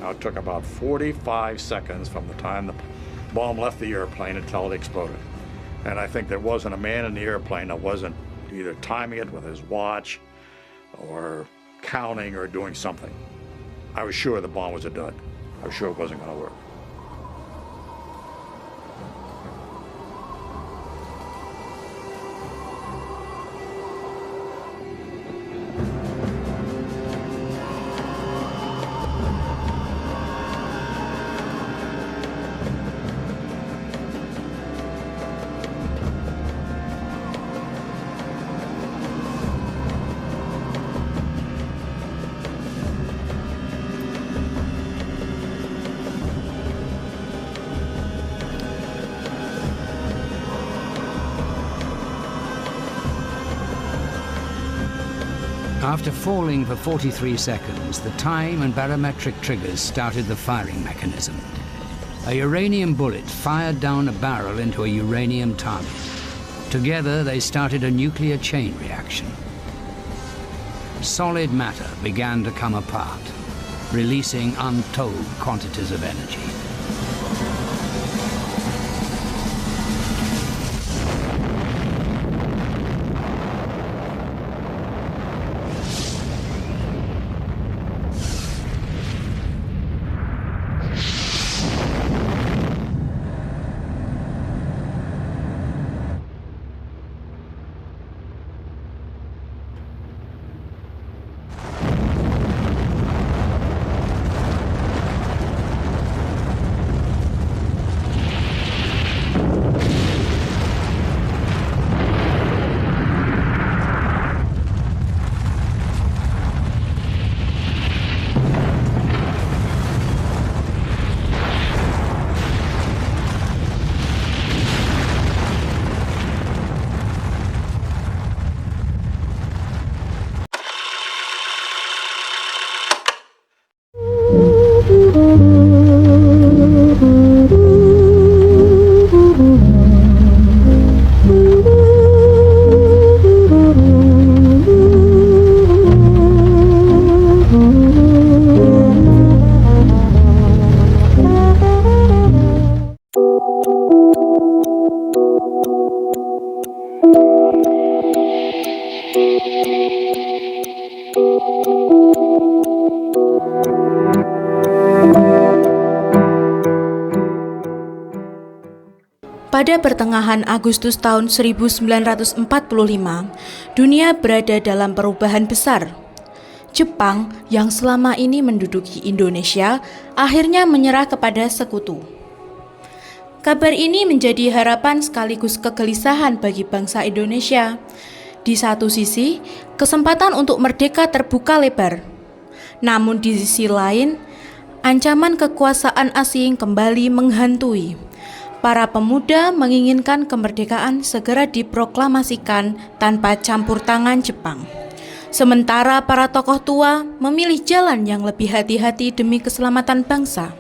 Now, it took about 45 seconds from the time the bomb left the airplane until it exploded. And I think there wasn't a man in the airplane that wasn't either timing it with his watch or counting or doing something. I was sure the bomb was a dud. I was sure it wasn't going to work. After falling for 43 seconds, the time and barometric triggers started the firing mechanism. A uranium bullet fired down a barrel into a uranium target. Together, they started a nuclear chain reaction. Solid matter began to come apart, releasing untold quantities of energy. Pada pertengahan Agustus tahun 1945, dunia berada dalam perubahan besar. Jepang yang selama ini menduduki Indonesia akhirnya menyerah kepada sekutu. Kabar ini menjadi harapan sekaligus kegelisahan bagi bangsa Indonesia. Di satu sisi, kesempatan untuk merdeka terbuka lebar. Namun di sisi lain, ancaman kekuasaan asing kembali menghantui. Para pemuda menginginkan kemerdekaan segera diproklamasikan tanpa campur tangan Jepang. Sementara para tokoh tua memilih jalan yang lebih hati-hati demi keselamatan bangsa.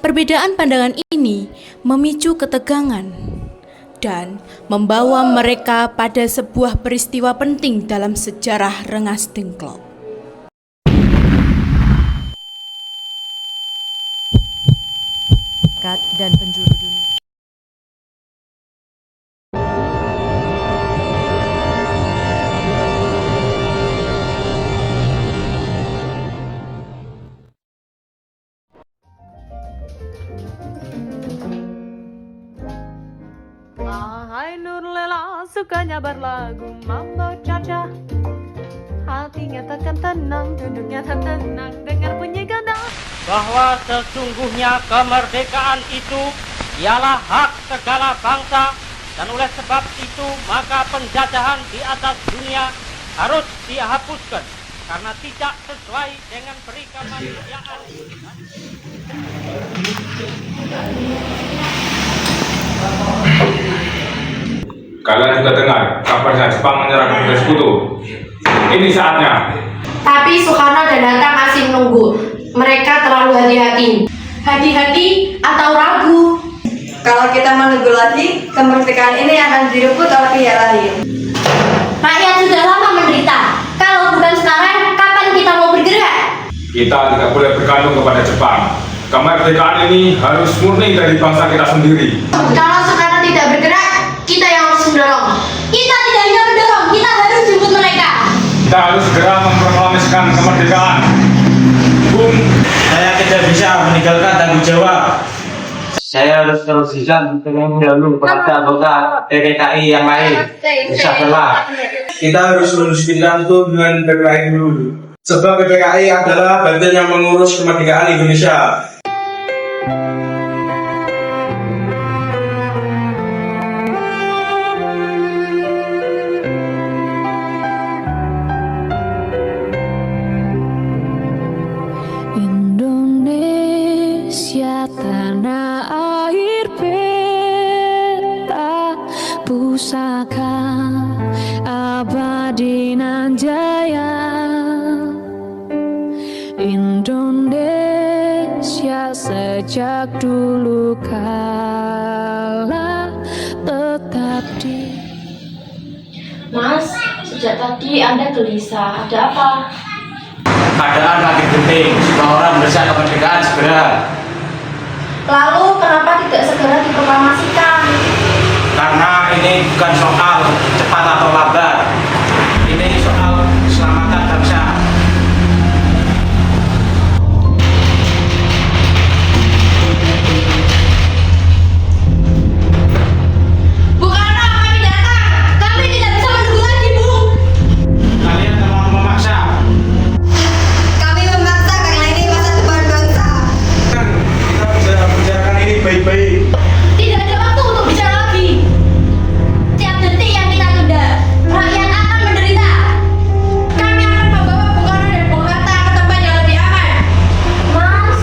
Perbedaan pandangan ini memicu ketegangan dan membawa mereka pada sebuah peristiwa penting dalam sejarah Rengas Dengklok. Dan penjuru dunia. Hai Nur Lela sukanya berlagu mambo caca, hatinya takkan tenang, duduknya tak tenang dengar bunyi ganda. Bahwa sesungguhnya kemerdekaan itu ialah hak segala bangsa, dan oleh sebab itu maka penjajahan di atas dunia harus dihapuskan karena tidak sesuai dengan peri kemanusiaan. Kalian sudah dengar kabarnya Jepang menyerang negara sekutu. Ini saatnya. Tapi Soekarno dan Hatta masih menunggu. Mereka terlalu hati-hati. Hati-hati atau ragu? Kalau kita menunggu lagi, kemerdekaan ini akan direbut oleh pihak lain. Rakyat sudah lama menderita. Kalau bukan sekarang, kapan kita mau bergerak? Kita tidak boleh bergantung kepada Jepang. Kemerdekaan ini harus murni dari bangsa kita sendiri. Kalau Soekarno tidak bergerak, kita yang harus mendorong. Kita tidak hanya mendorong, kita harus jemput mereka. Kita harus segera memproklamasikan kemerdekaan. Saya tidak bisa meninggalkan tanggung jawab. Saya harus terus jalan dengan dahulu kepada anggota PKI yang lain. Insya Kita harus meneruskan itu dengan PKI dulu. Sebab PKI adalah badan yang mengurus kemerdekaan Indonesia. Indonesia tanah air peta pusaka abadi nan jaya. Indonesia sejak dulu kala tetap di. Mas, sejak tadi Anda gelisah. Ada apa? Keadaan lagi penting, semua orang berusaha kemerdekaan segera. Lalu kenapa tidak segera diproklamasikan? Karena ini bukan soal cepat atau lambat. Ini soal keselamatan bangsa. Bukanlah kami datang. Kami tidak bisa menunggu lagi, Bu. Kalian terlalu memaksa. Kami memaksa karena ini masa depan bangsa. Kita bisa bicarakan ini baik-baik. Tidak ada waktu untuk bicara lagi. Tiap detik yang kita tunda, rakyat akan menderita. Kami akan membawa Bung Karno dan Bung Hatta ke tempat yang lebih aman. Mas,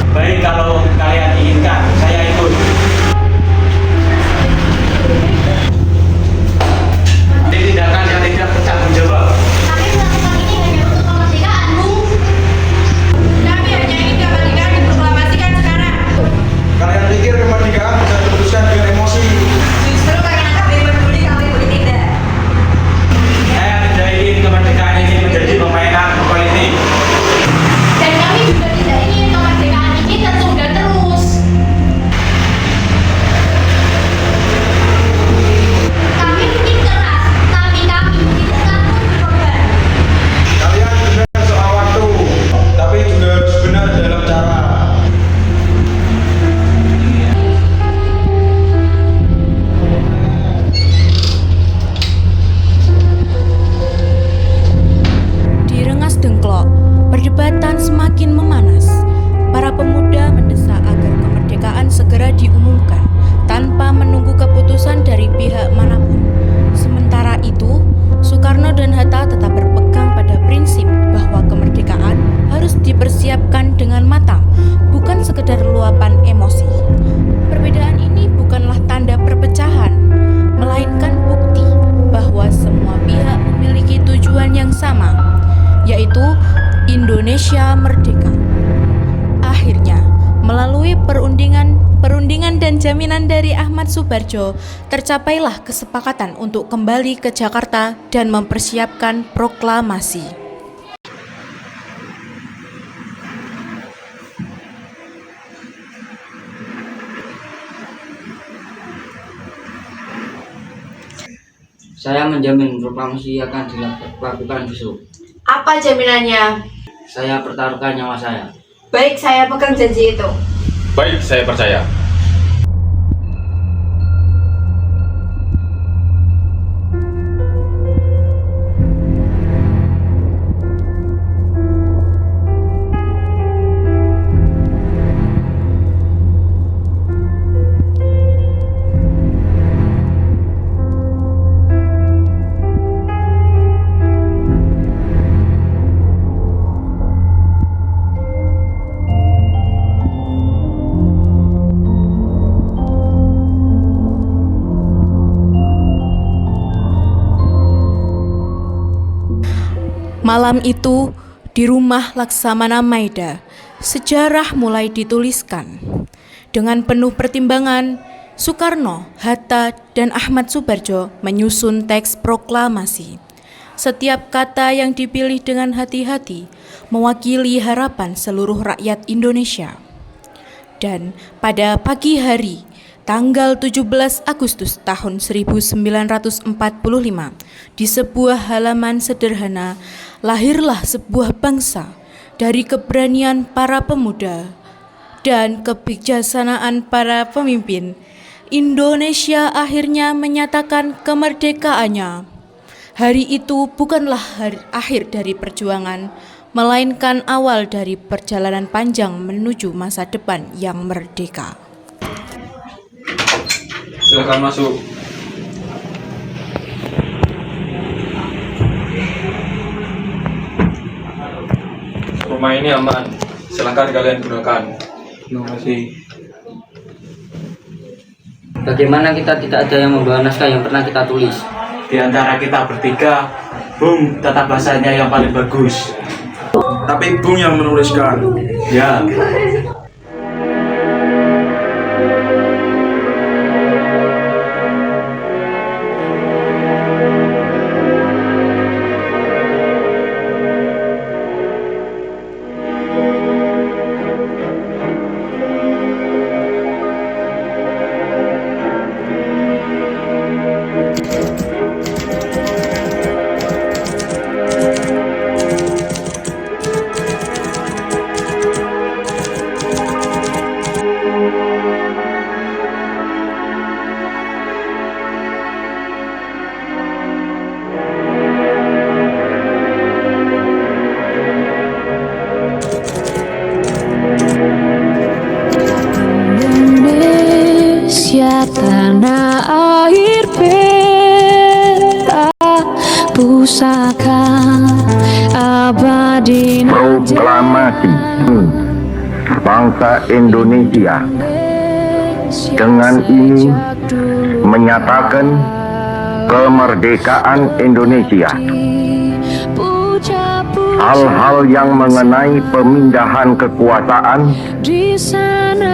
Baik, kalau kalian inginkan, saya ikut. Ini tindakan yang tidak bertanggung jawab. kami melakukan ini hanya untuk kemerdekaan, Bung. Kami hanya ingin kemerdekaan diproklamasikan sekarang. Kalian pikir kemerdekaan bisa teruskan dengan emosi? Justru karena kami peduli, kami bertindak. Saya tidak ingin kemerdekaan ini menjadi permainan politik. Dan kami juga tidak ingin kemerdekaan ini tertunda terus. Kami mungkin keras, tapi kami tidak takut berkorban. Kalian benar soal waktu, tapi juga harus benar dalam cara. Di Rengas Dengklok, perdebatan semakin memanas. Para pemuda mendesak agar kemerdekaan segera diumumkan tanpa menunggu keputusan dari pihak manapun. Sementara itu, Soekarno dan Hatta tetap berpegang pada prinsip bahwa kemerdekaan harus dipersiapkan dengan matang, bukan sekedar luapan emosi. Perbedaan ini bukanlah tanda perpecahan, melainkan bukti bahwa semua pihak memiliki tujuan yang sama, yaitu Indonesia merdeka. Akhirnya, melalui perundingan dan jaminan dari Ahmad Soebardjo, tercapailah kesepakatan untuk kembali ke Jakarta dan mempersiapkan proklamasi. Saya menjamin proklamasi akan dilakukan besok. Apa jaminannya? Saya pertaruhkan nyawa saya. Baik, saya pegang janji itu. Baik, saya percaya. Malam itu, di rumah Laksamana Maeda, sejarah mulai dituliskan. Dengan penuh pertimbangan, Soekarno, Hatta, dan Ahmad Soebardjo menyusun teks proklamasi. Setiap kata yang dipilih dengan hati-hati mewakili harapan seluruh rakyat Indonesia. Dan pada pagi hari, tanggal 17 Agustus tahun 1945, di sebuah halaman sederhana, lahirlah sebuah bangsa dari keberanian para pemuda dan kebijaksanaan para pemimpin. Indonesia akhirnya menyatakan kemerdekaannya. Hari itu bukanlah akhir dari perjuangan, melainkan awal dari perjalanan panjang menuju masa depan yang merdeka. Silakan masuk. Rumah ini aman. Silakan kalian gunakan. Terima kasih. Bagaimana kita tidak ada yang membawa naskah yang pernah kita tulis? Di antara kita bertiga, Bung tata bahasanya yang paling bagus. Tapi Bung yang menuliskan. Ya. Tanah air peta pusaka abadi. Proklamasi bangsa Indonesia dengan ini menyatakan kemerdekaan Indonesia. Hal-hal yang mengenai pemindahan kekuasaan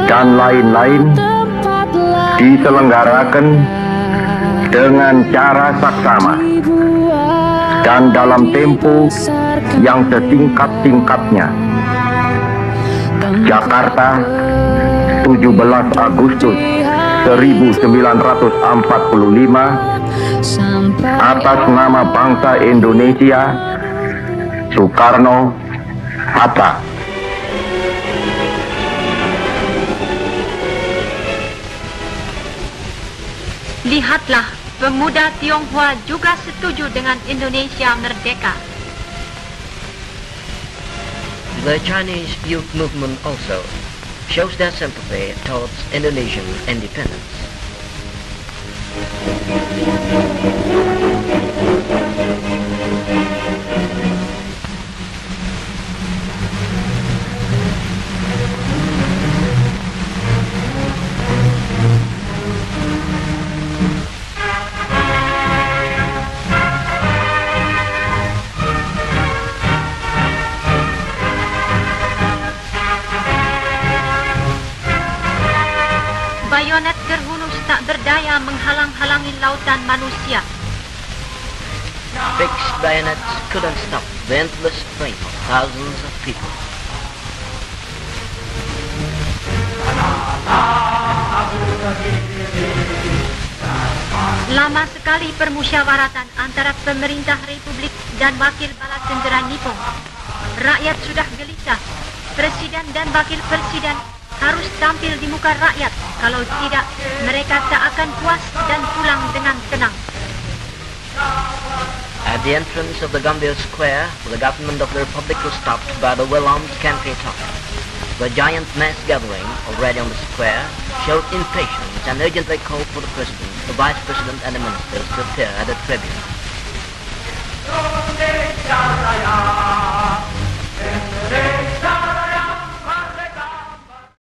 dan lain-lain diselenggarakan dengan cara saksama dan dalam tempo yang sesingkat-singkatnya. Jakarta, 17 Agustus 1945, atas nama bangsa Indonesia, Soekarno-Hatta. Lihatlah, pemuda Tionghoa juga setuju dengan Indonesia merdeka. The Chinese youth movement also shows their sympathy towards Indonesian independence. Bayonet terhunus tak berdaya menghalang-halangi lautan manusia. Fixed bayonets couldn't stop the endless stream of thousands of people. Lama sekali permusyawaratan antara pemerintah Republik dan wakil bala tentera Nippon. Rakyat sudah gelisah. Presiden dan wakil presiden harus tampil di muka rakyat. Kalau tidak, mereka tak akan puas dan pulang dengan tenang. At the entrance of the Gambir Square, the government of the Republic was stopped by the well-armed Kampay Talk. The giant mass gathering already on the square showed impatience and urgently called for the President, the Vice President and the ministers to appear at the tribune.